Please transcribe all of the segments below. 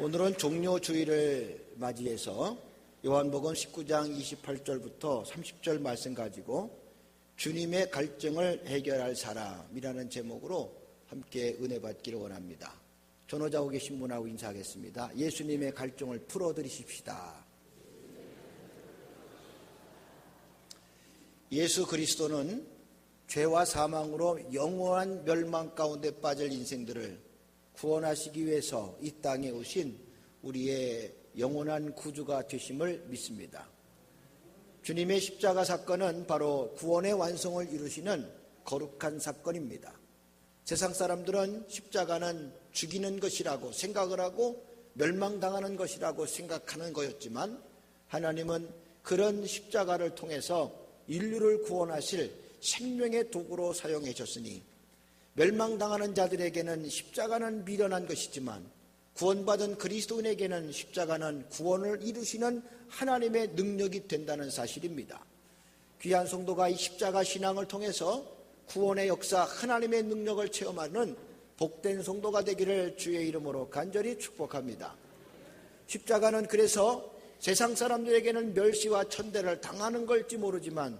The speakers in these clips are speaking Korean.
오늘은 종료주의를 맞이해서 요한복음 19장 28절부터 30절 말씀 가지고 주님의 갈증을 해결할 사람이라는 제목으로 함께 은혜 받기를 원합니다. 전호자고 계신 분하고 인사하겠습니다. 예수님의 갈증을 풀어드리십시다. 예수 그리스도는 죄와 사망으로 영원한 멸망 가운데 빠질 인생들을 구원하시기 위해서 이 땅에 오신 우리의 영원한 구주가 되심을 믿습니다. 주님의 십자가 사건은 바로 구원의 완성을 이루시는 거룩한 사건입니다. 세상 사람들은 십자가는 죽이는 것이라고 생각을 하고 멸망당하는 것이라고 생각하는 거였지만 하나님은 그런 십자가를 통해서 인류를 구원하실 생명의 도구로 사용해 줬으니 멸망당하는 자들에게는 십자가는 미련한 것이지만 구원받은 그리스도인에게는 십자가는 구원을 이루시는 하나님의 능력이 된다는 사실입니다. 귀한 성도가 이 십자가 신앙을 통해서 구원의 역사, 하나님의 능력을 체험하는 복된 성도가 되기를 주의 이름으로 간절히 축복합니다. 십자가는 그래서 세상 사람들에게는 멸시와 천대를 당하는 걸지 모르지만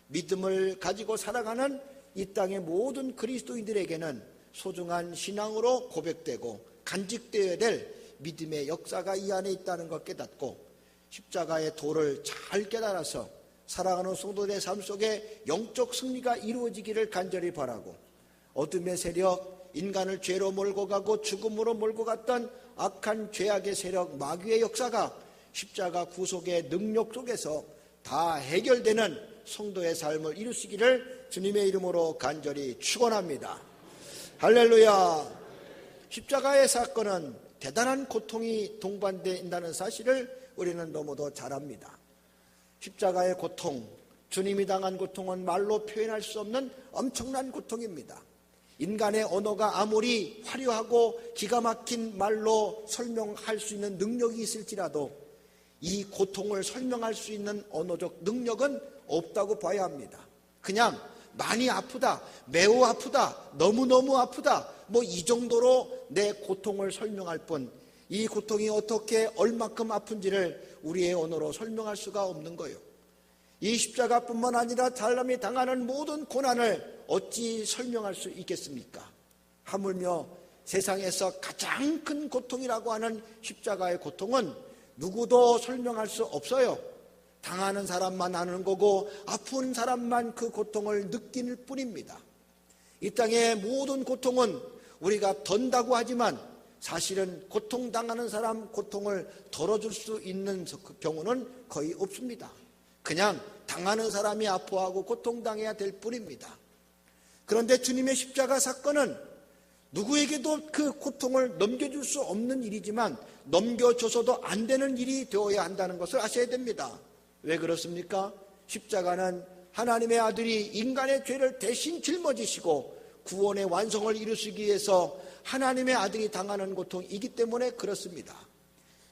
믿음을 가지고 살아가는 이 땅의 모든 그리스도인들에게는 소중한 신앙으로 고백되고 간직되어야 될 믿음의 역사가 이 안에 있다는 것 깨닫고 십자가의 도를 잘 깨달아서 살아가는 성도들의 삶 속에 영적 승리가 이루어지기를 간절히 바라고 어둠의 세력, 인간을 죄로 몰고 가고 죽음으로 몰고 갔던 악한 죄악의 세력, 마귀의 역사가 십자가 구속의 능력 속에서 다 해결되는 성도의 삶을 이루시기를 주님의 이름으로 간절히 축원합니다. 할렐루야. 십자가의 사건은 대단한 고통이 동반되어 있다는 사실을 우리는 너무도 잘 압니다. 십자가의 고통, 주님이 당한 고통은 말로 표현할 수 없는 엄청난 고통입니다. 인간의 언어가 아무리 화려하고 기가 막힌 말로 설명할 수 있는 능력이 있을지라도 이 고통을 설명할 수 있는 언어적 능력은 없다고 봐야 합니다. 그냥 많이 아프다, 매우 아프다, 너무너무 아프다, 이 정도로 내 고통을 설명할 뿐 이 고통이 어떻게 얼마큼 아픈지를 우리의 언어로 설명할 수가 없는 거예요. 이 십자가뿐만 아니라 사람이 당하는 모든 고난을 어찌 설명할 수 있겠습니까? 하물며 세상에서 가장 큰 고통이라고 하는 십자가의 고통은 누구도 설명할 수 없어요. 당하는 사람만 아는 거고 아픈 사람만 그 고통을 느낄 뿐입니다. 이 땅의 모든 고통은 우리가 던다고 하지만 사실은 고통당하는 사람 고통을 덜어줄 수 있는 경우는 거의 없습니다. 그냥 당하는 사람이 아파하고 고통당해야 될 뿐입니다. 그런데 주님의 십자가 사건은 누구에게도 그 고통을 넘겨줄 수 없는 일이지만 넘겨줘서도 안 되는 일이 되어야 한다는 것을 아셔야 됩니다. 왜 그렇습니까? 십자가는 하나님의 아들이 인간의 죄를 대신 짊어지시고 구원의 완성을 이루시기 위해서 하나님의 아들이 당하는 고통이기 때문에 그렇습니다.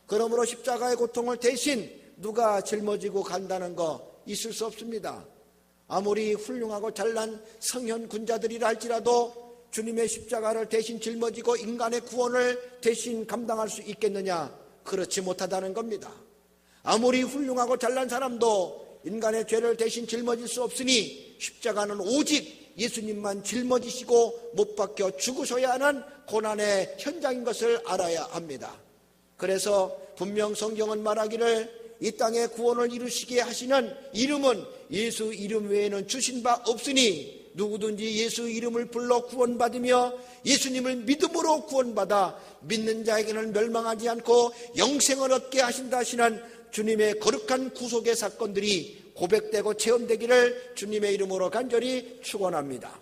그러므로 십자가의 고통을 대신 누가 짊어지고 간다는 거 있을 수 없습니다. 아무리 훌륭하고 잘난 성현 군자들이라 할지라도 주님의 십자가를 대신 짊어지고 인간의 구원을 대신 감당할 수 있겠느냐? 그렇지 못하다는 겁니다. 아무리 훌륭하고 잘난 사람도 인간의 죄를 대신 짊어질 수 없으니 십자가는 오직 예수님만 짊어지시고 못 박혀 죽으셔야 하는 고난의 현장인 것을 알아야 합니다. 그래서 분명 성경은 말하기를 이 땅에 구원을 이루시게 하시는 이름은 예수 이름 외에는 주신 바 없으니 누구든지 예수 이름을 불러 구원받으며 예수님을 믿음으로 구원받아 믿는 자에게는 멸망하지 않고 영생을 얻게 하신다 하시는 주님의 거룩한 구속의 사건들이 고백되고 체험되기를 주님의 이름으로 간절히 축원합니다.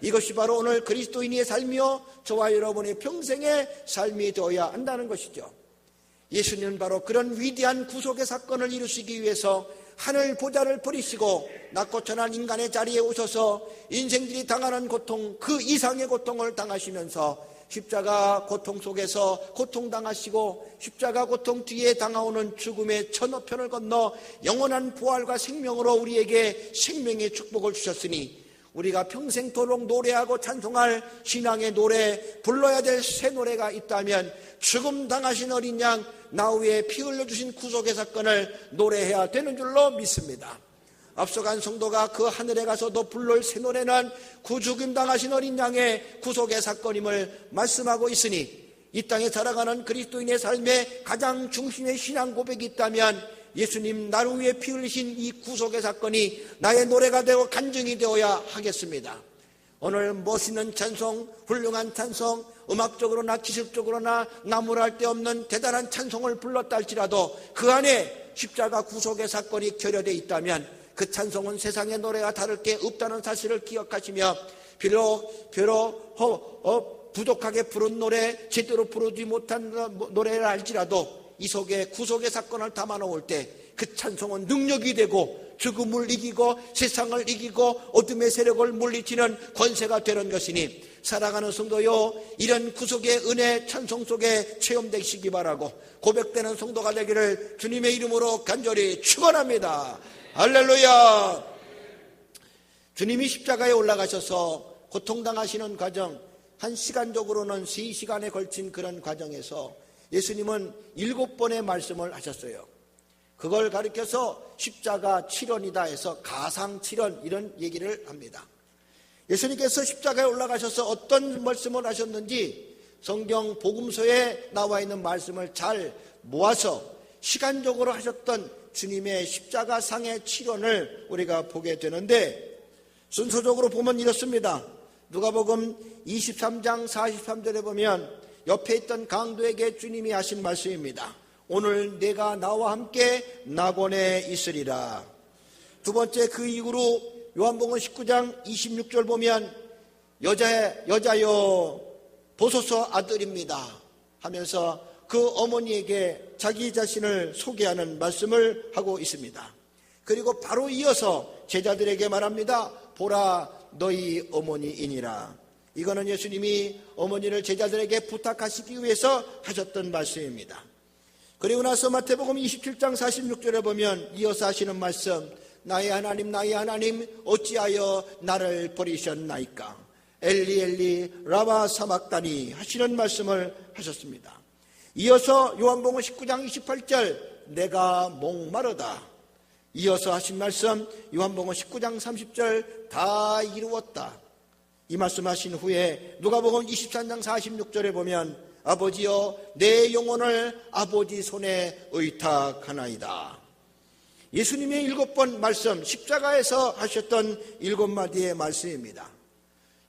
이것이 바로 오늘 그리스도인의 삶이요 저와 여러분의 평생의 삶이 되어야 한다는 것이죠. 예수님은 바로 그런 위대한 구속의 사건을 이루시기 위해서 하늘 보좌를 버리시고 낮고 천한 인간의 자리에 오셔서 인생들이 당하는 고통 그 이상의 고통을 당하시면서 십자가 고통 속에서 고통당하시고 십자가 고통 뒤에 당하오는 죽음의 천어편을 건너 영원한 부활과 생명으로 우리에게 생명의 축복을 주셨으니 우리가 평생토록 노래하고 찬송할 신앙의 노래, 불러야 될 새 노래가 있다면 죽음 당하신 어린 양, 나 위에 피 흘려주신 구속의 사건을 노래해야 되는 줄로 믿습니다. 앞서간 성도가 그 하늘에 가서도 부를 새 노래는 구죽임 당하신 어린 양의 구속의 사건임을 말씀하고 있으니, 이 땅에 살아가는 그리스도인의 삶의 가장 중심의 신앙 고백이 있다면 예수님 나를 위해 피 흘리신 이 구속의 사건이 나의 노래가 되고 간증이 되어야 하겠습니다. 오늘 멋있는 찬송, 훌륭한 찬송, 음악적으로나 기술적으로나 나무랄 데 없는 대단한 찬송을 불렀다 할지라도 그 안에 십자가 구속의 사건이 결여되어 있다면 그 찬송은 세상의 노래와 다를 게 없다는 사실을 기억하시며, 비록 부족하게 부른 노래, 제대로 부르지 못한 노래를 알지라도 이 속에 구속의 사건을 담아놓을 때 그 찬송은 능력이 되고 죽음을 이기고 세상을 이기고 어둠의 세력을 물리치는 권세가 되는 것이니, 사랑하는 성도요, 이런 구속의 은혜 찬송 속에 체험되시기 바라고 고백되는 성도가 되기를 주님의 이름으로 간절히 축원합니다. 할렐루야. 주님이 십자가에 올라가셔서 고통당하시는 과정, 한 시간적으로는 3시간에 걸친 그런 과정에서 예수님은 7번의 말씀을 하셨어요. 그걸 가리켜서 십자가 7원이다 해서 가상 7원 이런 얘기를 합니다. 예수님께서 십자가에 올라가셔서 어떤 말씀을 하셨는지 성경 복음서에 나와 있는 말씀을 잘 모아서 시간적으로 하셨던 주님의 십자가상의 7원을 우리가 보게 되는데, 순서적으로 보면 이렇습니다. 누가복음 23장 43절에 보면 옆에 있던 강도에게 주님이 하신 말씀입니다. 오늘 내가 나와 함께 낙원에 있으리라. 두 번째, 그 이후로 요한복음 19장 26절 보면 여자여 보소서 아들입니다 하면서 그 어머니에게 자기 자신을 소개하는 말씀을 하고 있습니다. 그리고 바로 이어서 제자들에게 말합니다. 보라 너희 어머니이니라. 이거는 예수님이 어머니를 제자들에게 부탁하시기 위해서 하셨던 말씀입니다. 그리고 나서 마태복음 27장 46절에 보면 이어서 하시는 말씀, 나의 하나님 어찌하여 나를 버리셨나이까. 엘리 엘리 라마 사막다니 하시는 말씀을 하셨습니다. 이어서 요한복음 19장 28절 내가 목마르다. 이어서 하신 말씀 요한복음 19장 30절 다 이루었다. 이 말씀하신 후에 누가복음 23장 46절에 보면 아버지여 내 영혼을 아버지 손에 의탁하나이다. 예수님의 7번 말씀, 십자가에서 하셨던 7마디의 말씀입니다.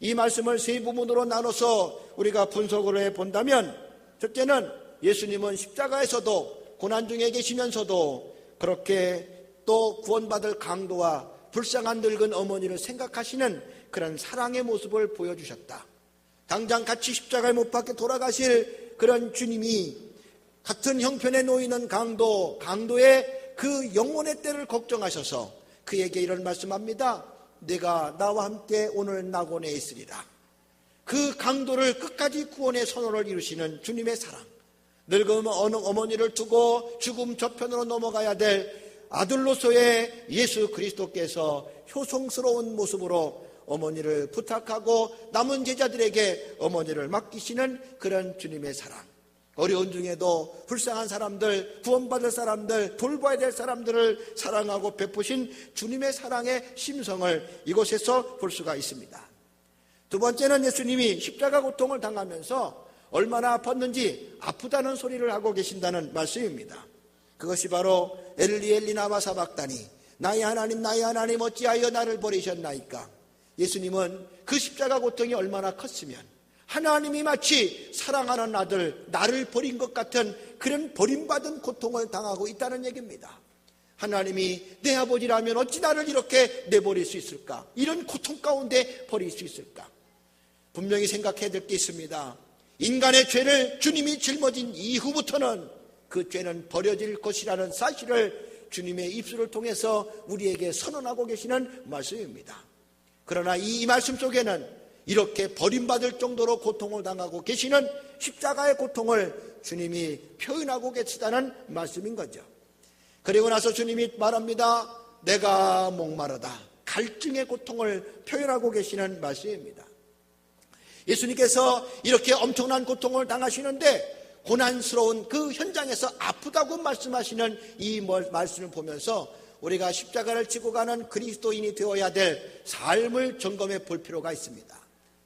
이 말씀을 세 부분으로 나눠서 우리가 분석을 해본다면, 첫째는 예수님은 십자가에서도 고난 중에 계시면서도 그렇게 또 구원받을 강도와 불쌍한 늙은 어머니를 생각하시는 그런 사랑의 모습을 보여주셨다. 당장 같이 십자가에 못 박혀 돌아가실 그런 주님이 같은 형편에 놓이는 강도의 그 영혼의 때를 걱정하셔서 그에게 이런 말씀합니다. 내가 나와 함께 오늘 낙원에 있으리라. 그 강도를 끝까지 구원의 선언을 이루시는 주님의 사랑, 늙은 어머니를 두고 죽음 저편으로 넘어가야 될 아들로서의 예수 그리스도께서 효성스러운 모습으로 어머니를 부탁하고 남은 제자들에게 어머니를 맡기시는 그런 주님의 사랑, 어려운 중에도 불쌍한 사람들, 구원받을 사람들, 돌봐야 될 사람들을 사랑하고 베푸신 주님의 사랑의 심성을 이곳에서 볼 수가 있습니다. 두 번째는 예수님이 십자가 고통을 당하면서 얼마나 아팠는지 아프다는 소리를 하고 계신다는 말씀입니다. 그것이 바로 엘리 엘리 라마 사박다니 나의 하나님 어찌하여 나를 버리셨나이까. 예수님은 그 십자가 고통이 얼마나 컸으면 하나님이 마치 사랑하는 아들 나를 버린 것 같은 그런 버림받은 고통을 당하고 있다는 얘기입니다. 하나님이 내 아버지라면 어찌 나를 이렇게 내버릴 수 있을까? 이런 고통 가운데 버릴 수 있을까? 분명히 생각해야 될 게 있습니다. 인간의 죄를 주님이 짊어진 이후부터는 그 죄는 버려질 것이라는 사실을 주님의 입술을 통해서 우리에게 선언하고 계시는 말씀입니다. 그러나 이 말씀 속에는 이렇게 버림받을 정도로 고통을 당하고 계시는 십자가의 고통을 주님이 표현하고 계시다는 말씀인 거죠. 그리고 나서 주님이 말합니다. 내가 목마르다. 갈증의 고통을 표현하고 계시는 말씀입니다. 예수님께서 이렇게 엄청난 고통을 당하시는데 고난스러운 그 현장에서 아프다고 말씀하시는 이 말씀을 보면서 우리가 십자가를 지고 가는 그리스도인이 되어야 될 삶을 점검해 볼 필요가 있습니다.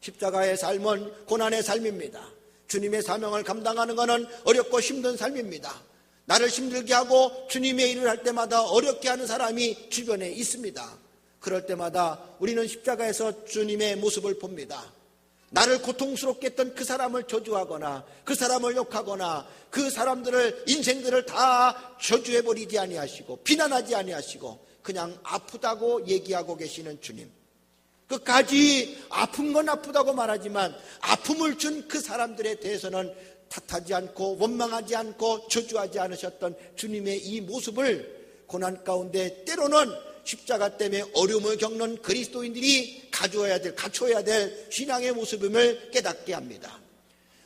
십자가의 삶은 고난의 삶입니다. 주님의 사명을 감당하는 것은 어렵고 힘든 삶입니다. 나를 힘들게 하고 주님의 일을 할 때마다 어렵게 하는 사람이 주변에 있습니다. 그럴 때마다 우리는 십자가에서 주님의 모습을 봅니다. 나를 고통스럽게 했던 그 사람을 저주하거나 그 사람을 욕하거나 그 사람들을 인생들을 다 저주해버리지 아니하시고 비난하지 아니하시고 그냥 아프다고 얘기하고 계시는 주님, 끝까지 아픈 건 아프다고 말하지만 아픔을 준 그 사람들에 대해서는 탓하지 않고 원망하지 않고 저주하지 않으셨던 주님의 이 모습을 고난 가운데 때로는 십자가 때문에 어려움을 겪는 그리스도인들이 갖춰야 될 신앙의 모습임을 깨닫게 합니다.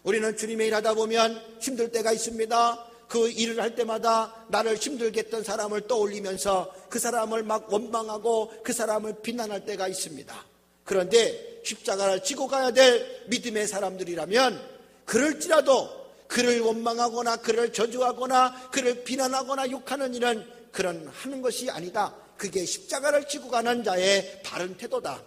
우리는 주님의 일 하다 보면 힘들 때가 있습니다. 그 일을 할 때마다 나를 힘들게 했던 사람을 떠올리면서 그 사람을 막 원망하고 그 사람을 비난할 때가 있습니다. 그런데 십자가를 지고 가야 될 믿음의 사람들이라면 그럴지라도 그를 원망하거나 그를 저주하거나 그를 비난하거나 욕하는 일은 하는 것이 아니다. 그게 십자가를 지고 가는 자의 바른 태도다.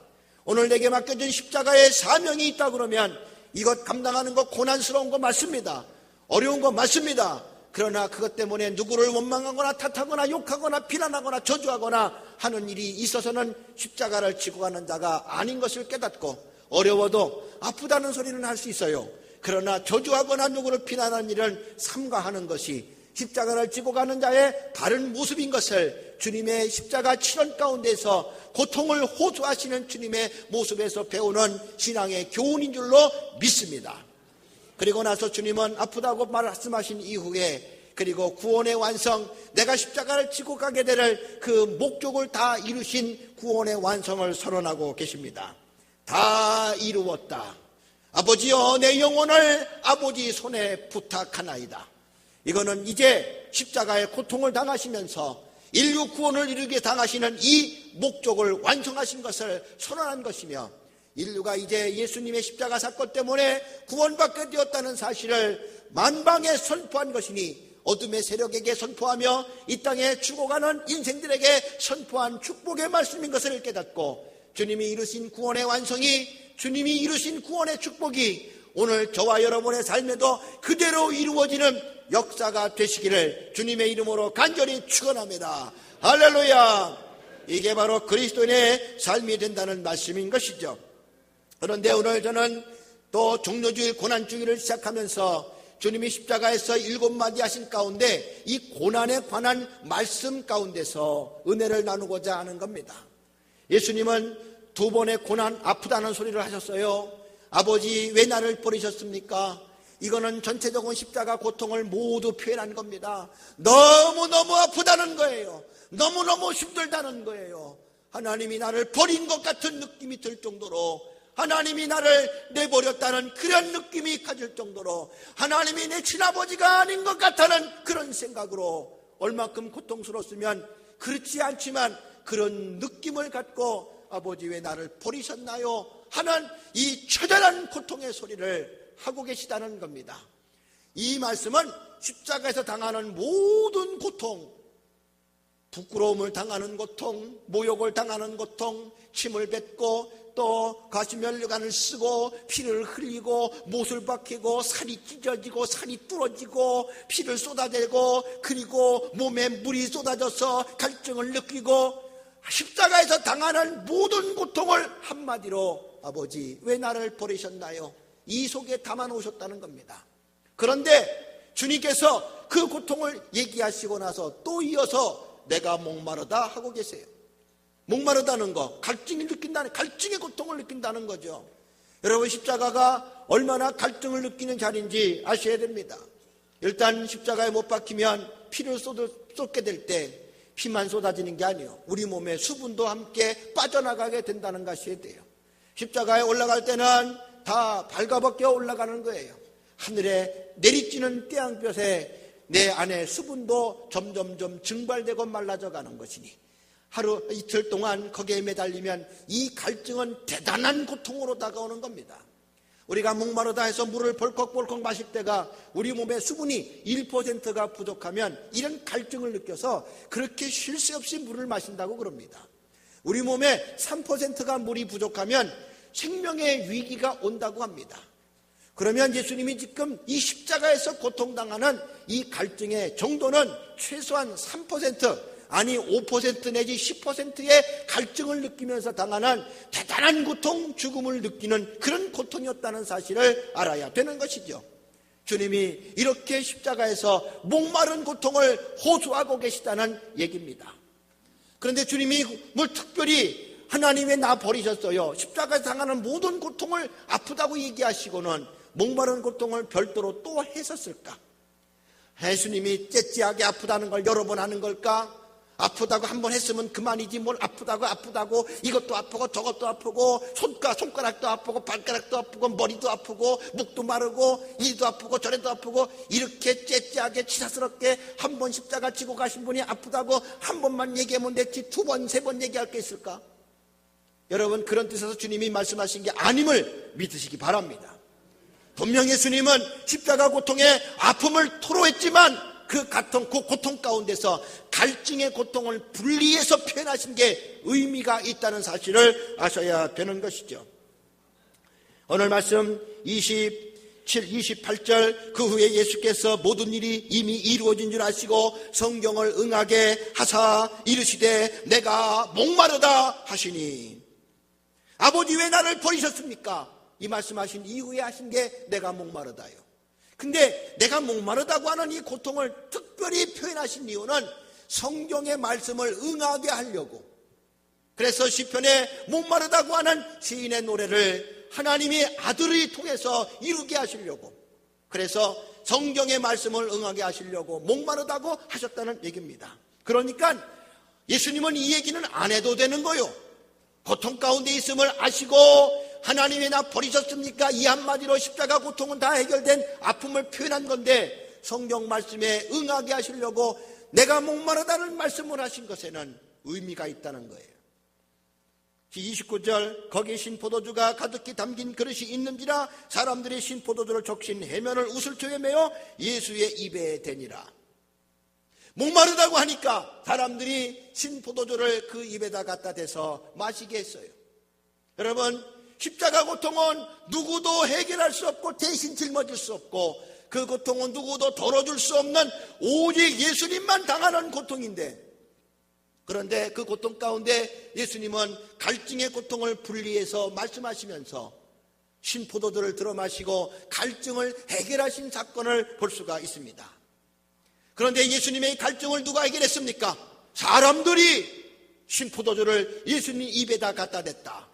오늘 내게 맡겨진 십자가의 사명이 있다 그러면 이것 감당하는 거 고난스러운 거 맞습니다. 어려운 거 맞습니다. 그러나 그것 때문에 누구를 원망하거나 탓하거나 욕하거나 비난하거나 저주하거나 하는 일이 있어서는 십자가를 지고 가는 자가 아닌 것을 깨닫고, 어려워도 아프다는 소리는 할 수 있어요. 그러나 저주하거나 누구를 비난하는 일을 삼가하는 것이 십자가를 지고 가는 자의 바른 모습인 것을 주님의 십자가 치료 가운데서 고통을 호소하시는 주님의 모습에서 배우는 신앙의 교훈인 줄로 믿습니다. 그리고 나서 주님은 아프다고 말씀하신 이후에 그리고 구원의 완성, 내가 십자가를 지고 가게 될 그 목적을 다 이루신 구원의 완성을 선언하고 계십니다. 다 이루었다. 아버지여, 내 영혼을 아버지 손에 부탁하나이다. 이거는 이제 십자가의 고통을 당하시면서 인류 구원을 이루게 당하시는 이 목적을 완성하신 것을 선언한 것이며, 인류가 이제 예수님의 십자가 사건 때문에 구원받게 되었다는 사실을 만방에 선포한 것이니 어둠의 세력에게 선포하며 이 땅에 죽어가는 인생들에게 선포한 축복의 말씀인 것을 깨닫고, 주님이 이루신 구원의 완성이, 주님이 이루신 구원의 축복이 오늘 저와 여러분의 삶에도 그대로 이루어지는 역사가 되시기를 주님의 이름으로 간절히 축원합니다. 할렐루야. 이게 바로 그리스도인의 삶이 된다는 말씀인 것이죠. 그런데 오늘 저는 또 종료주일 고난주일을 시작하면서 주님이 십자가에서 7마디 하신 가운데 이 고난에 관한 말씀 가운데서 은혜를 나누고자 하는 겁니다. 예수님은 2번의 고난, 아프다는 소리를 하셨어요. 아버지, 왜 나를 버리셨습니까? 이거는 전체적인 십자가 고통을 모두 표현한 겁니다. 너무너무 아프다는 거예요. 너무너무 힘들다는 거예요. 하나님이 나를 버린 것 같은 느낌이 들 정도로, 하나님이 나를 내버렸다는 그런 느낌이 가질 정도로, 하나님이 내 친아버지가 아닌 것 같다는 그런 생각으로 얼만큼 고통스러웠으면, 그렇지 않지만 그런 느낌을 갖고 아버지 왜 나를 버리셨나요? 하는 이 처절한 고통의 소리를 하고 계시다는 겁니다. 이 말씀은 십자가에서 당하는 모든 고통, 부끄러움을 당하는 고통, 모욕을 당하는 고통, 침을 뱉고 또 가시면류관을 쓰고 피를 흘리고 못을 박히고 살이 찢어지고 살이 뚫어지고 피를 쏟아내고 그리고 몸에 물이 쏟아져서 갈증을 느끼고 십자가에서 당하는 모든 고통을 한마디로 아버지 왜 나를 버리셨나요? 이 속에 담아 놓으셨다는 겁니다. 그런데 주님께서 그 고통을 얘기하시고 나서 또 이어서 내가 목마르다 하고 계세요. 목마르다는 거, 갈증을 느낀다는, 갈증의 고통을 느낀다는 거죠. 여러분, 십자가가 얼마나 갈증을 느끼는 자리인지 아셔야 됩니다. 일단 십자가에 못 박히면 피를 쏟게 될 때 피만 쏟아지는 게 아니에요. 우리 몸의 수분도 함께 빠져나가게 된다는 것이 아셔야 돼요. 십자가에 올라갈 때는 다 발가벗겨 올라가는 거예요. 하늘에 내리쬐는 태양볕에 내 안에 수분도 점점점 증발되고 말라져 가는 것이니 하루 이틀 동안 거기에 매달리면 이 갈증은 대단한 고통으로 다가오는 겁니다. 우리가 목마르다 해서 물을 벌컥벌컥 마실 때가 우리 몸의 수분이 1%가 부족하면 이런 갈증을 느껴서 그렇게 쉴 새 없이 물을 마신다고 그럽니다. 우리 몸에 3%가 물이 부족하면 생명의 위기가 온다고 합니다. 그러면 예수님이 지금 이 십자가에서 고통당하는 이 갈증의 정도는 최소한 3%, 아니 5% 내지 10%의 갈증을 느끼면서 당하는 대단한 고통, 죽음을 느끼는 그런 고통이었다는 사실을 알아야 되는 것이죠. 주님이 이렇게 십자가에서 목마른 고통을 호소하고 계시다는 얘기입니다. 그런데 주님이 뭘 특별히 하나님 왜 나 버리셨어요? 십자가에서 당하는 모든 고통을 아프다고 얘기하시고는 목마른 고통을 별도로 또 했었을까? 예수님이 째째하게 아프다는 걸 여러 번 하는 걸까? 아프다고 한 번 했으면 그만이지 뭘 아프다고 이것도 아프고 저것도 아프고 손가락도 아프고 발가락도 아프고 머리도 아프고 목도 마르고 이도 아프고 저래도 아프고 이렇게 째째하게 치사스럽게 한 번 십자가 지고 가신 분이 아프다고 한 번만 얘기하면 됐지 두 번, 세 번 얘기할 게 있을까? 여러분, 그런 뜻에서 주님이 말씀하신 게 아님을 믿으시기 바랍니다. 분명 예수님은 십자가 고통의 아픔을 토로했지만 그 고통 가운데서 갈증의 고통을 분리해서 표현하신 게 의미가 있다는 사실을 아셔야 되는 것이죠. 오늘 말씀 27, 28절 그 후에 예수께서 모든 일이 이미 이루어진 줄 아시고 성경을 응하게 하사 이르시되 내가 목마르다 하시니 아버지 왜 나를 버리셨습니까? 이 말씀하신 이후에 하신 게 내가 목마르다요. 근데 내가 목마르다고 하는 이 고통을 특별히 표현하신 이유는 성경의 말씀을 응하게 하려고. 그래서 시편에 목마르다고 하는 시인의 노래를 하나님의 아들이 통해서 이루게 하시려고. 그래서 성경의 말씀을 응하게 하시려고 목마르다고 하셨다는 얘기입니다. 그러니까 예수님은 이 얘기는 안 해도 되는 거요. 고통 가운데 있음을 아시고 하나님이 나 버리셨습니까? 이 한마디로 십자가 고통은 다 해결된 아픔을 표현한 건데 성경 말씀에 응하게 하시려고 내가 목마르다는 말씀을 하신 것에는 의미가 있다는 거예요. 29절 거기에 신포도주가 가득히 담긴 그릇이 있는지라 사람들이 신포도주를 적신 해면을 우슬초에 메어 예수의 입에 대니라. 목마르다고 하니까 사람들이 신포도주를 그 입에다 갖다 대서 마시게 했어요. 여러분, 십자가 고통은 누구도 해결할 수 없고 대신 짊어질 수 없고 그 고통은 누구도 덜어줄 수 없는 오직 예수님만 당하는 고통인데, 그런데 그 고통 가운데 예수님은 갈증의 고통을 분리해서 말씀하시면서 신포도주를 들어 마시고 갈증을 해결하신 사건을 볼 수가 있습니다. 그런데 예수님의 갈증을 누가 해결했습니까? 사람들이 신포도주를 예수님 입에다 갖다 댔다.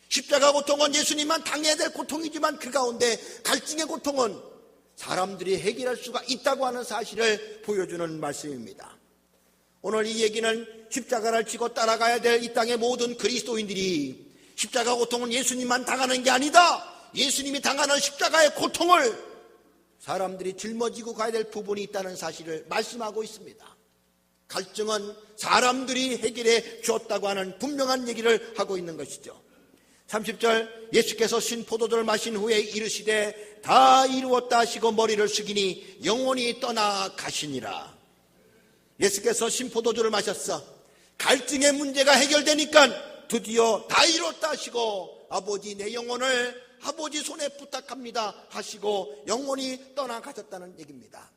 십자가 고통은 예수님만 당해야 될 고통이지만 그 가운데 갈증의 고통은 사람들이 해결할 수가 있다고 하는 사실을 보여주는 말씀입니다. 오늘 이 얘기는 십자가를 지고 따라가야 될 이 땅의 모든 그리스도인들이 십자가 고통은 예수님만 당하는 게 아니다. 예수님이 당하는 십자가의 고통을 사람들이 짊어지고 가야 될 부분이 있다는 사실을 말씀하고 있습니다. 갈증은 사람들이 해결해 주었다고 하는 분명한 얘기를 하고 있는 것이죠. 30절 예수께서 신포도주를 마신 후에 이르시되 다 이루었다 하시고 머리를 숙이니 영원히 떠나가시니라. 예수께서 신포도주를 마셨어. 갈증의 문제가 해결되니까 드디어 다 이루었다 하시고 아버지 내 영혼을 아버지 손에 부탁합니다 하시고 영원히 떠나가셨다는 얘기입니다.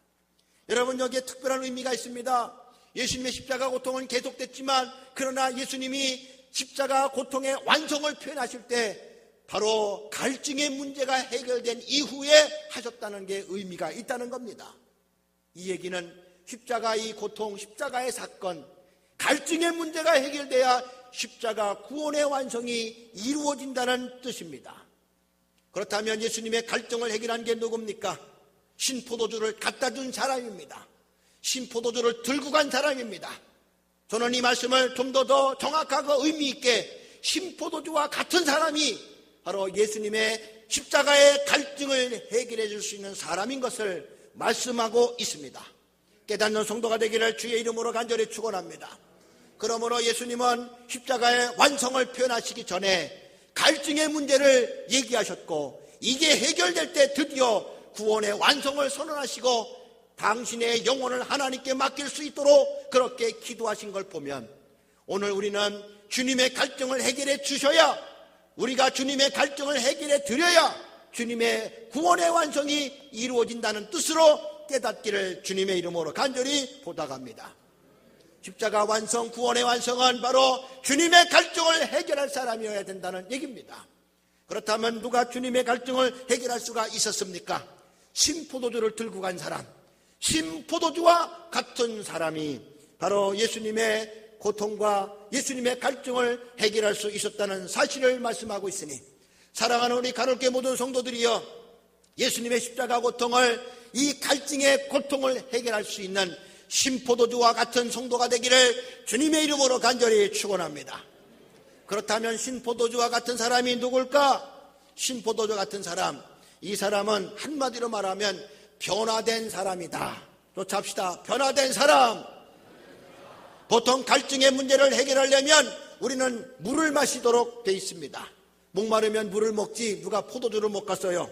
여러분, 여기에 특별한 의미가 있습니다. 예수님의 십자가 고통은 계속됐지만 그러나 예수님이 십자가 고통의 완성을 표현하실 때 바로 갈증의 문제가 해결된 이후에 하셨다는 게 의미가 있다는 겁니다. 이 얘기는 십자가의 고통, 십자가의 사건, 갈증의 문제가 해결돼야 십자가 구원의 완성이 이루어진다는 뜻입니다. 그렇다면 예수님의 갈증을 해결한 게 누굽니까? 신포도주를 갖다 준 사람입니다. 신포도주를 들고 간 사람입니다. 저는 이 말씀을 좀 더 정확하고 의미 있게 신포도주와 같은 사람이 바로 예수님의 십자가의 갈증을 해결해 줄 수 있는 사람인 것을 말씀하고 있습니다. 깨닫는 성도가 되기를 주의 이름으로 간절히 축원합니다. 그러므로 예수님은 십자가의 완성을 표현하시기 전에 갈증의 문제를 얘기하셨고, 이게 해결될 때 드디어 구원의 완성을 선언하시고 당신의 영혼을 하나님께 맡길 수 있도록 그렇게 기도하신 걸 보면, 오늘 우리는 주님의 갈증을 해결해 주셔야, 우리가 주님의 갈증을 해결해 드려야 주님의 구원의 완성이 이루어진다는 뜻으로 깨닫기를 주님의 이름으로 간절히 부탁합니다. 십자가 완성, 구원의 완성은 바로 주님의 갈증을 해결할 사람이어야 된다는 얘기입니다. 그렇다면 누가 주님의 갈증을 해결할 수가 있었습니까? 신포도주를 들고 간 사람, 신포도주와 같은 사람이 바로 예수님의 고통과 예수님의 갈증을 해결할 수 있었다는 사실을 말씀하고 있으니, 사랑하는 우리 가톨릭 모든 성도들이여, 예수님의 십자가 고통을, 이 갈증의 고통을 해결할 수 있는 신포도주와 같은 성도가 되기를 주님의 이름으로 간절히 축원합니다. 그렇다면 신포도주와 같은 사람이 누굴까? 신포도주 같은 사람, 이 사람은 한마디로 말하면 변화된 사람이다. 또 잡시다. 변화된 사람. 보통 갈증의 문제를 해결하려면 우리는 물을 마시도록 돼 있습니다. 목마르면 물을 먹지 누가 포도주를 먹겠어요?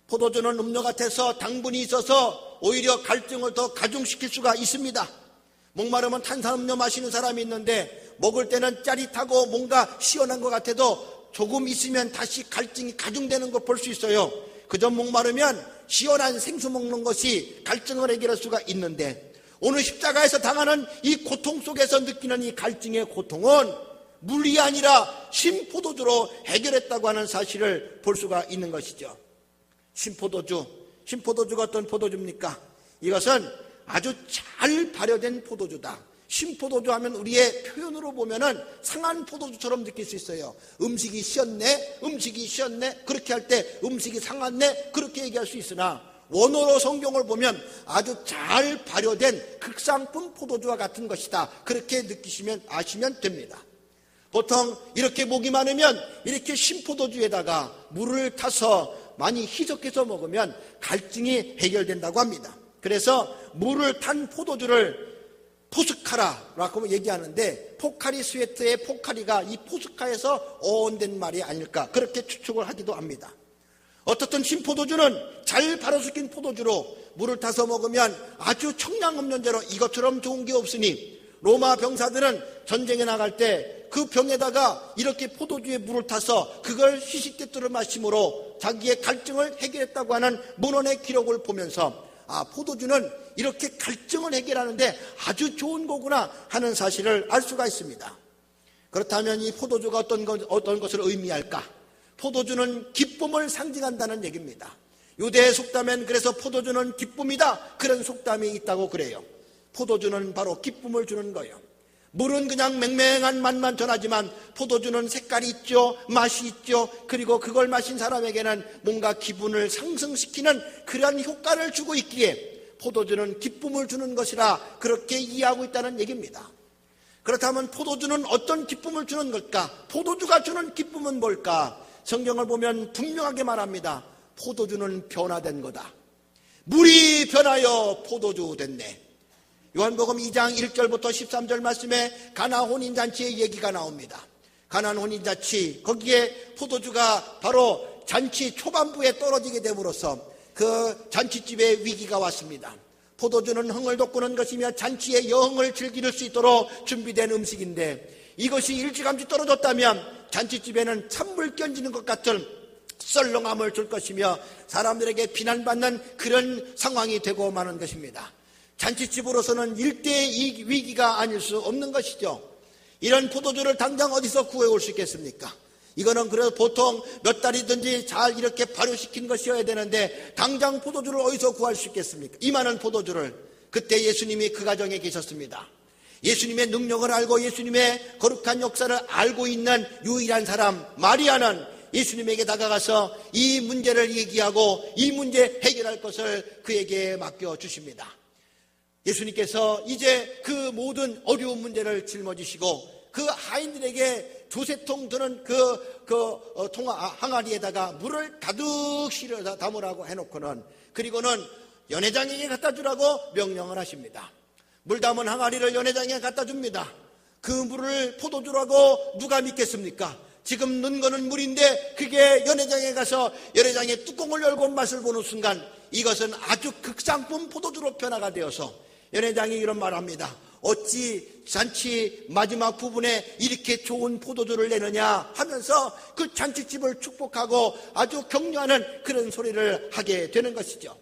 포도주는 음료 같아서 당분이 있어서 오히려 갈증을 더 가중시킬 수가 있습니다. 목마르면 탄산음료 마시는 사람이 있는데 먹을 때는 짜릿하고 뭔가 시원한 것 같아도 조금 있으면 다시 갈증이 가중되는 걸 볼 수 있어요. 그저 목마르면 시원한 생수 먹는 것이 갈증을 해결할 수가 있는데, 오늘 십자가에서 당하는 이 고통 속에서 느끼는 이 갈증의 고통은 물이 아니라 신포도주로 해결했다고 하는 사실을 볼 수가 있는 것이죠. 신포도주가 어떤 포도주입니까? 이것은 아주 잘 발효된 포도주다. 신포도주 하면 우리의 표현으로 보면은 상한 포도주처럼 느낄 수 있어요. 음식이 시었네, 그렇게 할 때 음식이 상했네, 그렇게 얘기할 수 있으나, 원어로 성경을 보면 아주 잘 발효된 극상품 포도주와 같은 것이다, 그렇게 느끼시면 아시면 됩니다. 보통 이렇게 목이 많으면 이렇게 신포도주에다가 물을 타서 많이 희석해서 먹으면 갈증이 해결된다고 합니다. 그래서 물을 탄 포도주를 포스카라라고 얘기하는데, 포카리 스웨트의 포카리가 이 포스카에서 어원된 말이 아닐까, 그렇게 추측을 하기도 합니다. 어떻든 신포도주는 잘 발효시킨 포도주로 물을 타서 먹으면 아주 청량음료제로 이것처럼 좋은 게 없으니, 로마 병사들은 전쟁에 나갈 때 그 병에다가 이렇게 포도주에 물을 타서 그걸 시식때때로 마심으로 자기의 갈증을 해결했다고 하는 문헌의 기록을 보면서, 아, 포도주는 이렇게 갈증을 해결하는데 아주 좋은 거구나 하는 사실을 알 수가 있습니다. 그렇다면 이 포도주가 어떤 것을 의미할까? 포도주는 기쁨을 상징한다는 얘기입니다. 유대의 속담엔 그래서 포도주는 기쁨이다, 그런 속담이 있다고 그래요. 포도주는 바로 기쁨을 주는 거예요. 물은 그냥 맹맹한 맛만 전하지만 포도주는 색깔이 있죠, 맛이 있죠. 그리고 그걸 마신 사람에게는 뭔가 기분을 상승시키는 그러한 효과를 주고 있기에 포도주는 기쁨을 주는 것이라 그렇게 이해하고 있다는 얘기입니다. 그렇다면 포도주는 어떤 기쁨을 주는 걸까? 포도주가 주는 기쁨은 뭘까? 성경을 보면 분명하게 말합니다. 포도주는 변화된 거다. 물이 변하여 포도주 됐네. 요한복음 2장 1절부터 13절 말씀에 가나 혼인잔치의 얘기가 나옵니다. 가나 혼인잔치, 거기에 포도주가 바로 잔치 초반부에 떨어지게 됨으로써 그 잔치집에 위기가 왔습니다. 포도주는 흥을 돋구는 것이며 잔치의 여흥을 즐길 수 있도록 준비된 음식인데, 이것이 일찌감치 떨어졌다면 잔치집에는 찬물 끼얹는 것 같은 썰렁함을 줄 것이며 사람들에게 비난받는 그런 상황이 되고 마는 것입니다. 잔치집으로서는 일대의 위기가 아닐 수 없는 것이죠. 이런 포도주를 당장 어디서 구해올 수 있겠습니까? 이거는 그래도 보통 몇 달이든지 잘 이렇게 발효시킨 것이어야 되는데 당장 포도주를 어디서 구할 수 있겠습니까? 이 많은 포도주를. 그때 예수님이 그 가정에 계셨습니다. 예수님의 능력을 알고 예수님의 거룩한 역사를 알고 있는 유일한 사람 마리아는 예수님에게 다가가서 이 문제를 얘기하고 이 문제 해결할 것을 그에게 맡겨주십니다. 예수님께서 이제 그 모든 어려운 문제를 짊어지시고 그 하인들에게 두세 통 드는 항아리에다가 물을 가득 실어 담으라고 해놓고는, 그리고는 연회장에게 갖다 주라고 명령을 하십니다. 물 담은 항아리를 연회장에 갖다 줍니다. 그 물을 포도주라고 누가 믿겠습니까? 지금 넣은 거는 물인데 그게 연회장에 가서 연회장의 뚜껑을 열고 맛을 보는 순간 이것은 아주 극상품 포도주로 변화가 되어서 연회장이 이런 말을 합니다. 어찌 잔치 마지막 부분에 이렇게 좋은 포도주를 내느냐 하면서 그 잔치집을 축복하고 아주 격려하는 그런 소리를 하게 되는 것이죠.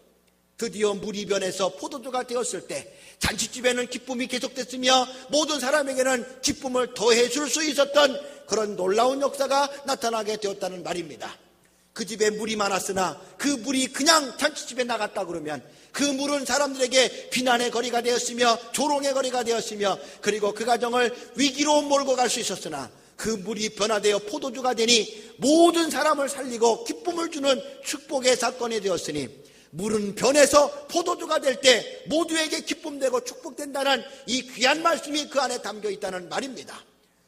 드디어 물이 변해서 포도주가 되었을 때 잔치집에는 기쁨이 계속됐으며 모든 사람에게는 기쁨을 더해 줄 수 있었던 그런 놀라운 역사가 나타나게 되었다는 말입니다. 그 집에 물이 많았으나 그 물이 그냥 잔치집에 나갔다 그러면 그 물은 사람들에게 비난의 거리가 되었으며 조롱의 거리가 되었으며 그리고 그 가정을 위기로 몰고 갈 수 있었으나 그 물이 변화되어 포도주가 되니 모든 사람을 살리고 기쁨을 주는 축복의 사건이 되었으니 물은 변해서 포도주가 될 때 모두에게 기쁨되고 축복된다는 이 귀한 말씀이 그 안에 담겨 있다는 말입니다.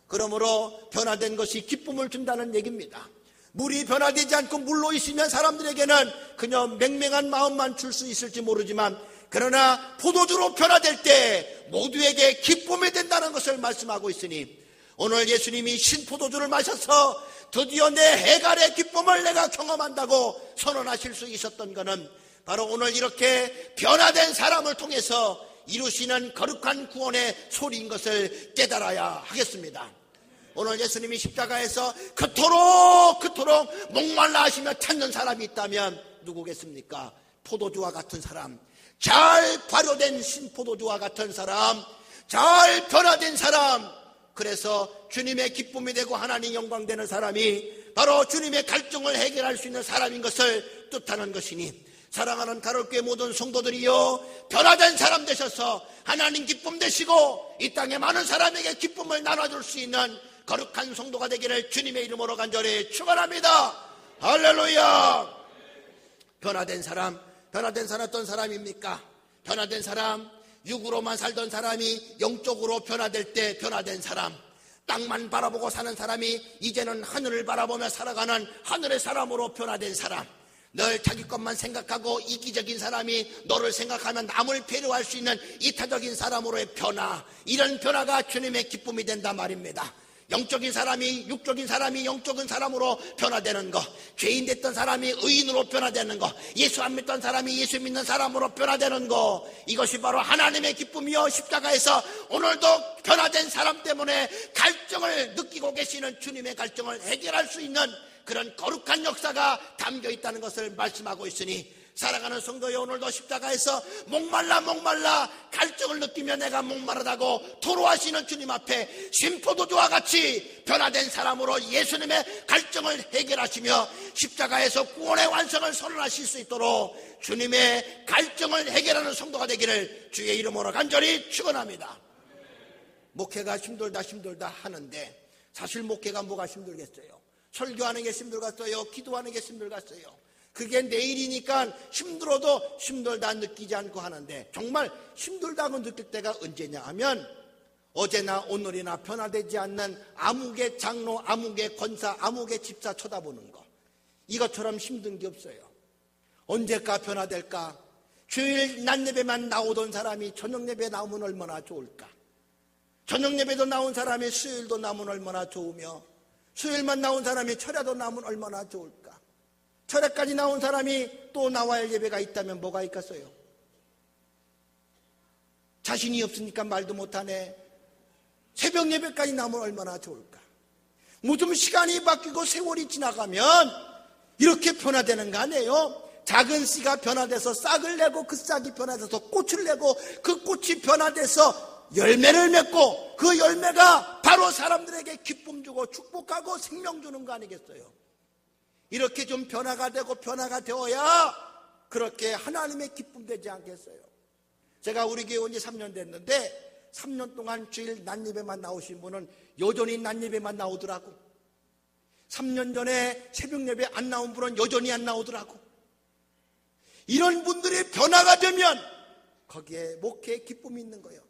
그러므로 변화된 것이 기쁨을 준다는 얘기입니다. 물이 변화되지 않고 물로 있으면 사람들에게는 그냥 맹맹한 마음만 줄 수 있을지 모르지만 그러나 포도주로 변화될 때 모두에게 기쁨이 된다는 것을 말씀하고 있으니 오늘 예수님이 신포도주를 마셔서 드디어 내 해갈의 기쁨을 내가 경험한다고 선언하실 수 있었던 것은 바로 오늘 이렇게 변화된 사람을 통해서 이루시는 거룩한 구원의 소리인 것을 깨달아야 하겠습니다. 오늘 예수님이 십자가에서 그토록 목말라 하시며 찾는 사람이 있다면 누구겠습니까? 포도주와 같은 사람, 잘 발효된 신포도주와 같은 사람, 잘 변화된 사람, 그래서 주님의 기쁨이 되고 하나님 영광되는 사람이 바로 주님의 갈증을 해결할 수 있는 사람인 것을 뜻하는 것이니 사랑하는 가톨교회 모든 성도들이요 변화된 사람 되셔서 하나님 기쁨 되시고 이 땅에 많은 사람에게 기쁨을 나눠줄 수 있는 거룩한 성도가 되기를 주님의 이름으로 간절히 축원합니다. 할렐루야. 변화된 사람 어떤 사람입니까? 변화된 사람, 육으로만 살던 사람이 영적으로 변화될 때 변화된 사람, 땅만 바라보고 사는 사람이 이제는 하늘을 바라보며 살아가는 하늘의 사람으로 변화된 사람, 늘 자기 것만 생각하고 이기적인 사람이 너를 생각하면 남을 배려할 수 있는 이타적인 사람으로의 변화, 이런 변화가 주님의 기쁨이 된다 말입니다. 영적인 사람이 육적인 사람이 영적인 사람으로 변화되는 것, 죄인 됐던 사람이 의인으로 변화되는 것, 예수 안 믿던 사람이 예수 믿는 사람으로 변화되는 것, 이것이 바로 하나님의 기쁨이요 십자가에서 오늘도 변화된 사람 때문에 갈증을 느끼고 계시는 주님의 갈증을 해결할 수 있는 그런 거룩한 역사가 담겨 있다는 것을 말씀하고 있으니 사랑하는 성도여, 오늘도 십자가에서 목말라 갈증을 느끼며 내가 목마르다고 토로하시는 주님 앞에 신포도주와 같이 변화된 사람으로 예수님의 갈증을 해결하시며 십자가에서 구원의 완성을 선언하실 수 있도록 주님의 갈증을 해결하는 성도가 되기를 주의 이름으로 간절히 축원합니다. 목회가 힘들다 하는데 사실 목회가 뭐가 힘들겠어요? 설교하는 게 힘들겠어요? 기도하는 게 힘들겠어요? 그게 내일이니까 힘들어도 힘들다 느끼지 않고 하는데 정말 힘들다고 느낄 때가 언제냐 하면 어제나 오늘이나 변화되지 않는 아무개 장로, 아무개 권사, 아무개 집사 쳐다보는 거, 이것처럼 힘든 게 없어요. 언제까 변화될까? 주일 낮 예배만 나오던 사람이 저녁 예배 나오면 얼마나 좋을까? 저녁 예배도 나온 사람이 수요일도 나오면 얼마나 좋으며 수요일만 나온 사람이 철야도 나오면 얼마나 좋을까? 철야까지 나온 사람이 또 나와야 할 예배가 있다면 뭐가 있겠어요? 자신이 없으니까 말도 못하네. 새벽 예배까지 나오면 얼마나 좋을까? 무슨 시간이 바뀌고 세월이 지나가면 이렇게 변화되는 거 아니에요? 작은 씨가 변화돼서 싹을 내고 그 싹이 변화돼서 꽃을 내고 그 꽃이 변화돼서 열매를 맺고 그 열매가 바로 사람들에게 기쁨 주고 축복하고 생명 주는 거 아니겠어요? 이렇게 좀 변화가 되고 변화가 되어야 그렇게 하나님의 기쁨 되지 않겠어요? 제가 우리 교회 온 지 3년 됐는데 3년 동안 주일 낮 예배만 나오신 분은 여전히 낮 예배만 나오더라고. 3년 전에 새벽 예배 안 나온 분은 여전히 안 나오더라고. 이런 분들이 변화가 되면 거기에 목회에 기쁨이 있는 거예요.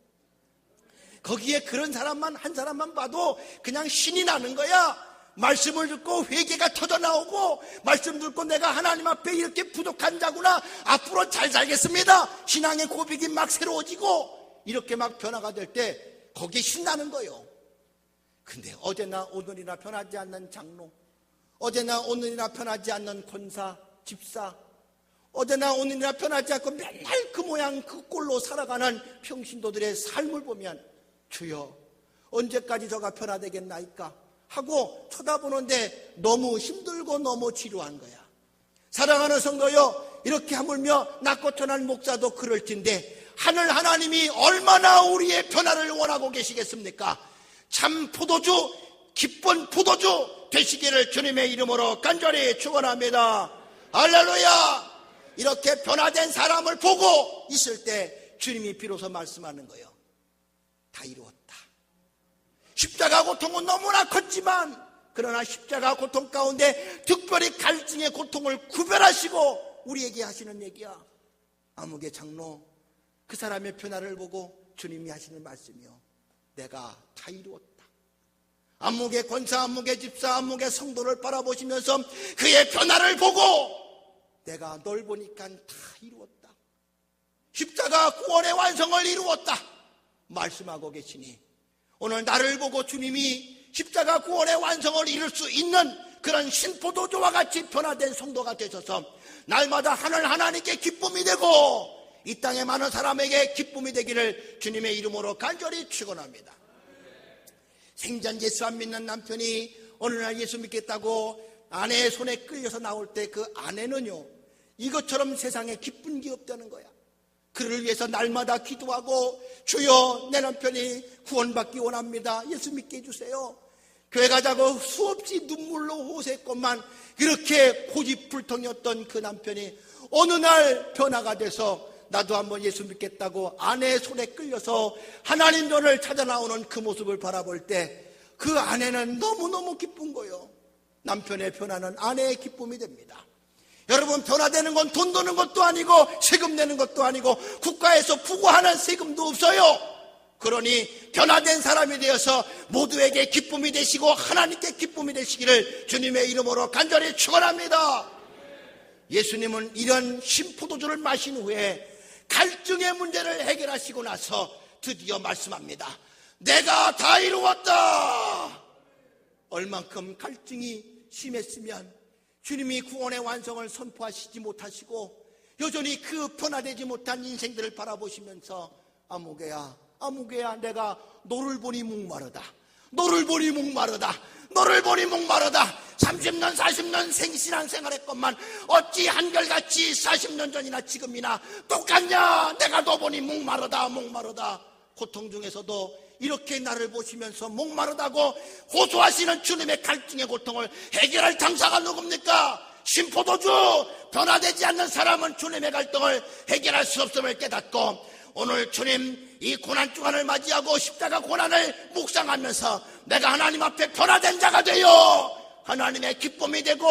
거기에 그런 사람만 한 사람만 봐도 그냥 신이 나는 거야. 말씀을 듣고 회개가 터져나오고 말씀 듣고 내가 하나님 앞에 이렇게 부족한 자구나, 앞으로 잘 살겠습니다, 신앙의 고백이 막 새로워지고 이렇게 막 변화가 될 때 거기에 신나는 거예요. 근데 어제나 오늘이나 변하지 않는 장로, 어제나 오늘이나 변하지 않는 권사, 집사, 어제나 오늘이나 변하지 않고 맨날 그 모양 그 꼴로 살아가는 평신도들의 삶을 보면 주여 언제까지 저가 변화되겠나이까 하고 쳐다보는데 너무 힘들고 너무 지루한 거야. 사랑하는 성도여, 이렇게 하물며 낮고 천한 목사도 그럴진데 하늘 하나님이 얼마나 우리의 변화를 원하고 계시겠습니까? 참 포도주, 기쁜 포도주 되시기를 주님의 이름으로 간절히 축원합니다. 할렐루야. 이렇게 변화된 사람을 보고 있을 때 주님이 비로소 말씀하는 거예요. 다 이루었다. 십자가 고통은 너무나 컸지만 그러나 십자가 고통 가운데 특별히 갈증의 고통을 구별하시고 우리에게 하시는 얘기야. 아무개 장로 그 사람의 변화를 보고 주님이 하시는 말씀이요, 내가 다 이루었다. 안목의 권사, 안목의 집사, 안목의 성도를 바라보시면서 그의 변화를 보고 내가 널 보니까 다 이루었다. 십자가 구원의 완성을 이루었다 말씀하고 계시니 오늘 나를 보고 주님이 십자가 구원의 완성을 이룰 수 있는 그런 신포도주와 같이 변화된 성도가 되셔서 날마다 하늘 하나님께 기쁨이 되고 이 땅의 많은 사람에게 기쁨이 되기를 주님의 이름으로 간절히 축원합니다. 생전 예수 안 믿는 남편이 어느 날 예수 믿겠다고 아내의 손에 끌려서 나올 때 그 아내는요, 이것처럼 세상에 기쁜 게 없다는 거야. 그를 위해서 날마다 기도하고 주여 내 남편이 구원받기 원합니다. 예수 믿게 해주세요. 교회 가자고 수없이 눈물로 호소했건만 그렇게 고집불통이었던 그 남편이 어느 날 변화가 돼서 나도 한번 예수 믿겠다고 아내의 손에 끌려서 하나님 전을 찾아 나오는 그 모습을 바라볼 때 그 아내는 너무너무 기쁜 거예요. 남편의 변화는 아내의 기쁨이 됩니다. 여러분, 변화되는 건 돈 드는 것도 아니고 세금 내는 것도 아니고 국가에서 부과하는 세금도 없어요. 그러니 변화된 사람이 되어서 모두에게 기쁨이 되시고 하나님께 기쁨이 되시기를 주님의 이름으로 간절히 축원합니다. 예수님은 이런 신포도주를 마신 후에 갈증의 문제를 해결하시고 나서 드디어 말씀합니다. 내가 다 이루었다. 얼만큼 갈증이 심했으면 주님이 구원의 완성을 선포하시지 못하시고 여전히 그 변화되지 못한 인생들을 바라보시면서 아무개야, 아무개야, 내가 너를 보니 목마르다. 너를 보니 목마르다. 너를 보니 목마르다. 30년 40년 신앙생활했건만 어찌 한결같이 40년 전이나 지금이나 똑같냐. 내가 너 보니 목마르다. 목마르다. 고통 중에서도 이렇게 나를 보시면서 목마르다고 호소하시는 주님의 갈증의 고통을 해결할 당사가 누굽니까? 신포도주. 변화되지 않는 사람은 주님의 갈등을 해결할 수 없음을 깨닫고 오늘 주님 이 고난주간을 맞이하고 십자가 고난을 묵상하면서 내가 하나님 앞에 변화된 자가 되어 하나님의 기쁨이 되고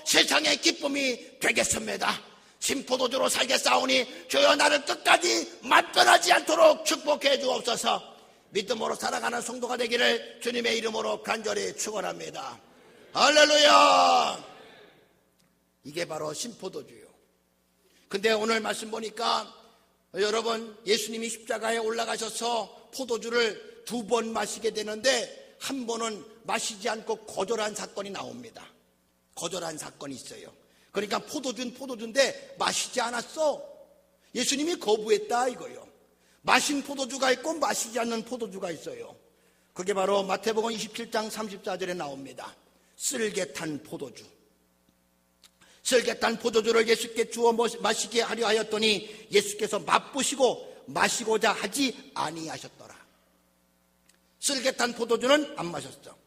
세상의 기쁨이 되겠습니다. 신포도주로 살겠사오니 주여 나를 끝까지 맛변하지 않도록 축복해 주옵소서. 믿음으로 살아가는 성도가 되기를 주님의 이름으로 간절히 축원합니다. 할렐루야. 이게 바로 신포도주요. 근데 오늘 말씀 보니까 여러분, 예수님이 십자가에 올라가셔서 포도주를 2번 마시게 되는데 한 번은 마시지 않고 거절한 사건이 나옵니다. 거절한 사건이 있어요. 그러니까 포도주는 포도주인데 마시지 않았어. 예수님이 거부했다 이거예요. 마신 포도주가 있고 마시지 않는 포도주가 있어요. 그게 바로 마태복음 27장 34절에 나옵니다. 쓸개 탄 포도주. 쓸개 탄 포도주를 예수께 주어 마시게 하려 하였더니 예수께서 맛보시고 마시고자 하지 아니하셨더라. 쓸개 탄 포도주는 안 마셨어.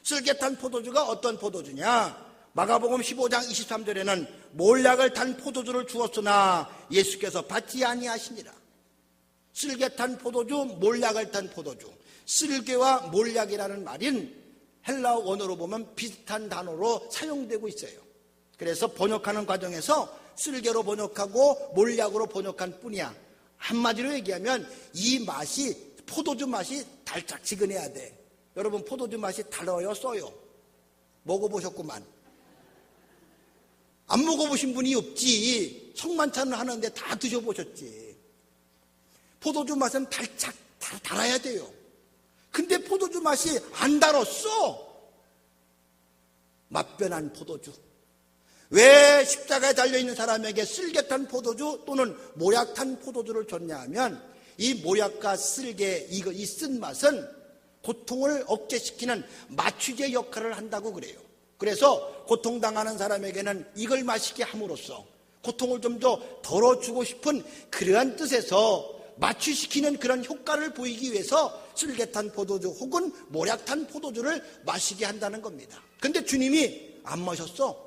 쓸개 탄 포도주가 어떤 포도주냐? 마가복음 15장 23절에는 몰약을 탄 포도주를 주었으나 예수께서 받지 아니하시니라. 쓸개 탄 포도주, 몰약을 탄 포도주. 쓸개와 몰약이라는 말인 헬라어 원어로 보면 비슷한 단어로 사용되고 있어요. 그래서 번역하는 과정에서 쓸개로 번역하고 몰약으로 번역한 뿐이야. 한마디로 얘기하면 이 맛이, 포도주 맛이 달짝지근해야 돼. 여러분, 포도주 맛이 달아요, 써요? 먹어보셨구만. 안 먹어보신 분이 없지. 성만찬을 하는데 다 드셔보셨지. 포도주 맛은 달아야 돼요. 근데 포도주 맛이 안 달았어. 맛변한 포도주. 왜 십자가에 달려있는 사람에게 쓸개탄 포도주 또는 모약탄 포도주를 줬냐 하면, 이 모약과 쓸개, 이 쓴맛은 고통을 억제시키는 마취제 역할을 한다고 그래요. 그래서 고통당하는 사람에게는 이걸 마시게 함으로써 고통을 좀 더 덜어주고 싶은 그러한 뜻에서 마취시키는 그런 효과를 보이기 위해서 쓸개탄 포도주 혹은 모약탄 포도주를 마시게 한다는 겁니다. 근데 주님이 안 마셨어.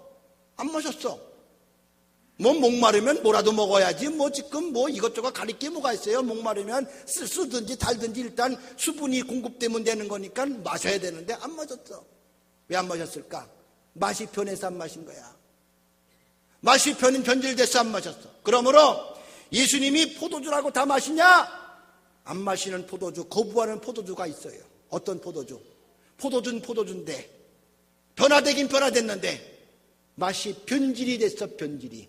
뭐 목마르면 뭐라도 먹어야지. 뭐 지금 뭐 이것저것 가릴 게 뭐가 있어요. 목마르면 쓰든지 달든지 일단 수분이 공급되면 되는 거니까 마셔야 되는데 안 마셨어. 왜 안 마셨을까? 맛이 변해서 안 마신 거야. 맛이 변질돼서 안 마셨어. 그러므로 예수님이 포도주라고 다 마시냐? 안 마시는 포도주, 거부하는 포도주가 있어요. 어떤 포도주? 포도주는 포도주인데 변화되긴 변화됐는데 맛이 변질이 됐어. 변질이.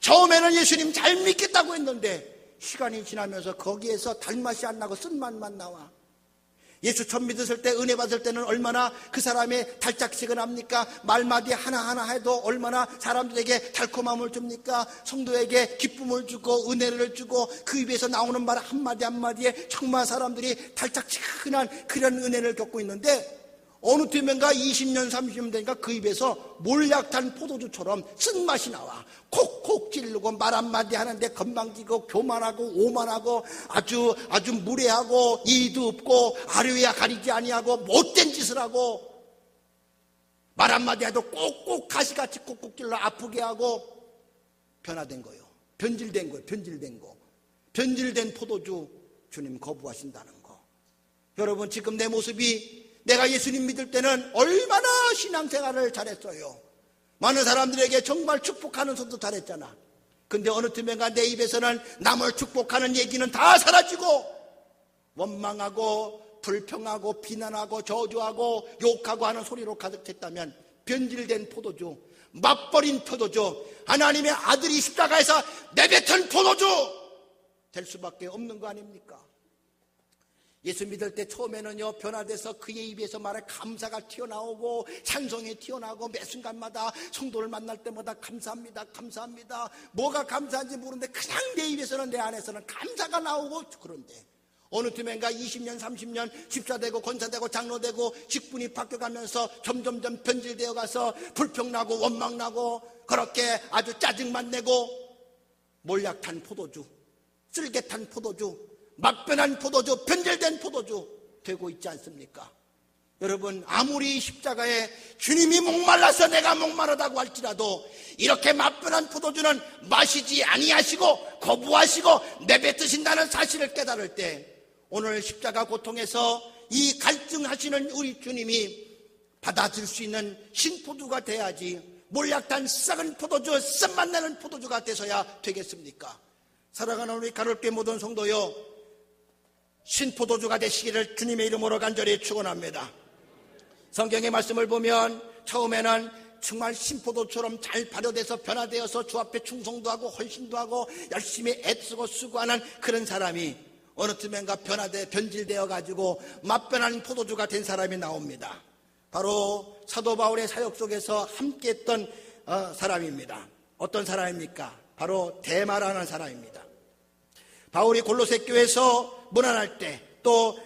처음에는 예수님 잘 믿겠다고 했는데 시간이 지나면서 거기에서 달맛이 안 나고 쓴맛만 나와. 예수 처음 믿었을 때, 은혜 받을 때는 얼마나 그 사람의 달짝지근 합니까? 말마디 하나하나 해도 얼마나 사람들에게 달콤함을 줍니까? 성도에게 기쁨을 주고 은혜를 주고 그 입에서 나오는 말 한마디 한마디에 정말 사람들이 달짝지근한 그런 은혜를 겪고 있는데, 어느 틈엔가 20년 30년 되니까 그 입에서 몰약탄 포도주처럼 쓴맛이 나와. 콕콕 찌르고 말 한마디 하는데 건방지고 교만하고 오만하고 아주 무례하고 이의도 없고 아뢰야 가리지 아니하고 못된 짓을 하고, 말 한마디 해도 꼭꼭 가시같이 콕콕 찔러 아프게 하고 변화된 거예요. 변질된 거예요. 변질된 포도주 주님 거부하신다는 거. 여러분, 지금 내 모습이, 내가 예수님 믿을 때는 얼마나 신앙생활을 잘했어요. 많은 사람들에게 정말 축복하는 소도 잘했잖아. 근데 어느 틈엔가 내 입에서는 남을 축복하는 얘기는 다 사라지고 원망하고 불평하고 비난하고 저주하고 욕하고 하는 소리로 가득했다면, 변질된 포도주, 맛버린 포도주, 하나님의 아들이 십자가에서 내뱉은 포도주 될 수밖에 없는 거 아닙니까? 예수 믿을 때 처음에는요, 변화돼서 그의 입에서 말해 감사가 튀어나오고 찬송이 튀어나오고 매 순간마다 성도를 만날 때마다 감사합니다. 뭐가 감사한지 모르는데 그냥 내 입에서는, 내 안에서는 감사가 나오고. 그런데 어느 틈엔가 20년 30년 집사되고 권사되고 장로되고 직분이 바뀌어가면서 점점점 변질되어 가서 불평나고 원망나고 그렇게 아주 짜증만 내고 몰약탄 포도주, 쓸개탄 포도주, 맛변한 포도주, 변질된 포도주 되고 있지 않습니까? 여러분, 아무리 십자가에 주님이 목말라서 내가 목마르다고 할지라도 이렇게 맛변한 포도주는 마시지 아니하시고 거부하시고 내뱉으신다는 사실을 깨달을 때, 오늘 십자가 고통에서 이 갈증하시는 우리 주님이 받아줄 수 있는 신포도가 돼야지 몰약탄 썩은 포도주, 쓴맛 나는 포도주가 돼서야 되겠습니까? 사랑하는 우리 가톨교 모든 성도요, 신포도주가 되시기를 주님의 이름으로 간절히 축원합니다. 성경의 말씀을 보면 처음에는 정말 신포도처럼 잘 발효돼서 변화되어서 주 앞에 충성도 하고 헌신도 하고 열심히 애쓰고 수고하는 그런 사람이 어느 틈엔가 변질되어 가지고 맛변한 포도주가 된 사람이 나옵니다. 바로 사도 바울의 사역 속에서 함께했던 사람입니다. 어떤 사람입니까? 바로 데마라는 사람입니다. 바울이 골로새 교회에서 문안할 때, 또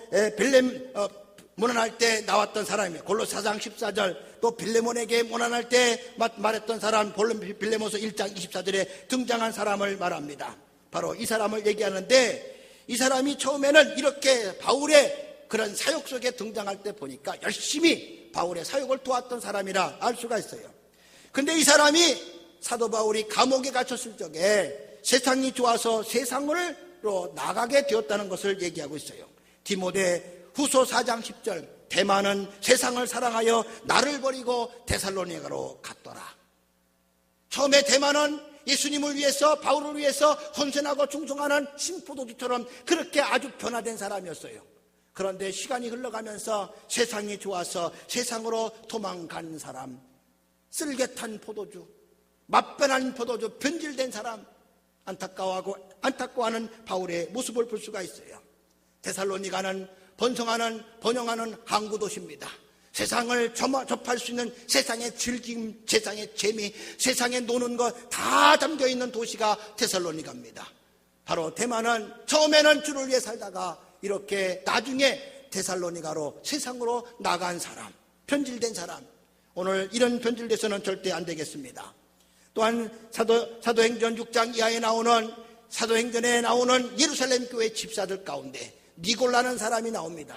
문안할 때 나왔던 사람이에요. 골로새 4장 14절, 또 빌레몬에게 문안할 때 말했던 사람, 빌레몬서 1장 24절에 등장한 사람을 말합니다. 바로 이 사람을 얘기하는데, 이 사람이 처음에는 이렇게 바울의 그런 사역 속에 등장할 때 보니까 열심히 바울의 사역을 도왔던 사람이라 알 수가 있어요. 근데 이 사람이 사도 바울이 감옥에 갇혔을 적에 세상이 좋아서 세상으로 나가게 되었다는 것을 얘기하고 있어요. 디모데 후서 4장 10절, 데마는 세상을 사랑하여 나를 버리고 데살로니가로 갔더라. 처음에 데마는 예수님을 위해서, 바울을 위해서 헌신하고 충성하는 신포도주처럼 그렇게 아주 변화된 사람이었어요. 그런데 시간이 흘러가면서 세상이 좋아서 세상으로 도망간 사람, 쓸개탄 포도주, 맛변한 포도주, 변질된 사람, 안타까워하는 바울의 모습을 볼 수가 있어요. 데살로니가는 번성하는 번영하는 항구 도시입니다. 세상을 접할 수 있는 세상의 즐김, 세상의 재미, 세상에 노는 것 다 담겨있는 도시가 데살로니가입니다. 바로 데마는 처음에는 주를 위해 살다가 이렇게 나중에 데살로니가로 세상으로 나간 사람, 변질된 사람. 오늘 이런 변질돼서는 절대 안 되겠습니다. 또한 사도행전 6장 이하에 나오는 사도행전에 나오는 예루살렘 교회 집사들 가운데 니골라는 사람이 나옵니다.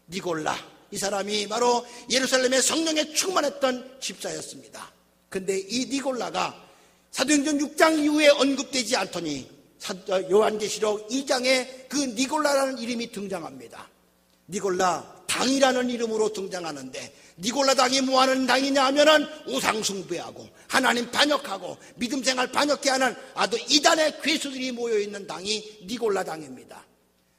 니골라, 이 사람이 바로 예루살렘의 성령에 충만했던 집사였습니다. 근데 이 니골라가 사도행전 6장 이후에 언급되지 않더니 요한계시록 2장에 그 니골라라는 이름이 등장합니다. 니골라 당이라는 이름으로 등장하는데, 니골라 당이 뭐하는 당이냐 하면은 우상 숭배하고 하나님 반역하고 믿음 생활 반역케 하는 아주 이단의 괴수들이 모여있는 당이 니골라 당입니다.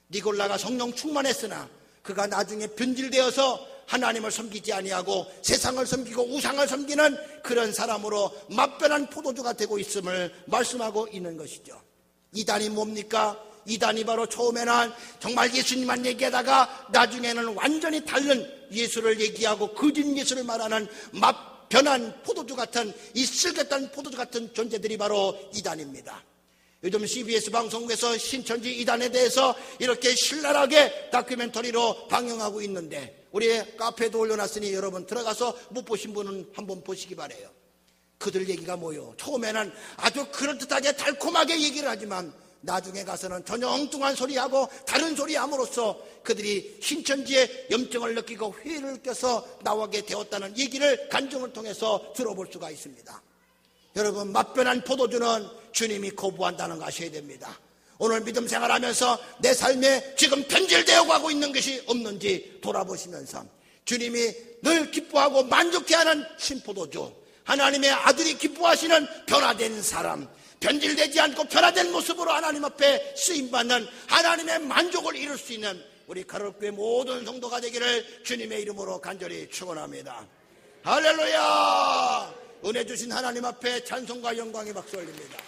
니골라가 성령 충만했으나 그가 나중에 변질되어서 하나님을 섬기지 아니하고 세상을 섬기고 우상을 섬기는 그런 사람으로 맛변한 포도주가 되고 있음을 말씀하고 있는 것이죠. 이단이 뭡니까? 이단이 바로 처음에는 정말 예수님만 얘기하다가 나중에는 완전히 다른 예수를 얘기하고 거짓 예수를 말하는 맛변한 포도주 같은, 이 쓸개탄 포도주 같은 존재들이 바로 이단입니다. 요즘 CBS 방송국에서 신천지 이단에 대해서 이렇게 신랄하게 다큐멘터리로 방영하고 있는데, 우리 카페에도 올려놨으니 여러분 들어가서 못 보신 분은 한번 보시기 바라요. 그들 얘기가 뭐요? 처음에는 아주 그럴듯하게 달콤하게 얘기를 하지만 나중에 가서는 전혀 엉뚱한 소리하고 다른 소리 함으로써 그들이 신천지의 염증을 느끼고 회의를 느껴서 나오게 되었다는 얘기를 간증을 통해서 들어볼 수가 있습니다. 여러분, 맛변한 포도주는 주님이 거부한다는 거 아셔야 됩니다. 오늘 믿음 생활하면서 내 삶에 지금 변질되어 가고 있는 것이 없는지 돌아보시면서 주님이 늘 기뻐하고 만족해하는 신포도주, 하나님의 아들이 기뻐하시는 변화된 사람, 변질되지 않고 변화된 모습으로 하나님 앞에 쓰임받는 하나님의 만족을 이룰 수 있는 우리 가로교회 모든 성도가 되기를 주님의 이름으로 간절히 축원합니다. 할렐루야! 은혜 주신 하나님 앞에 찬송과 영광의 박수 올립니다.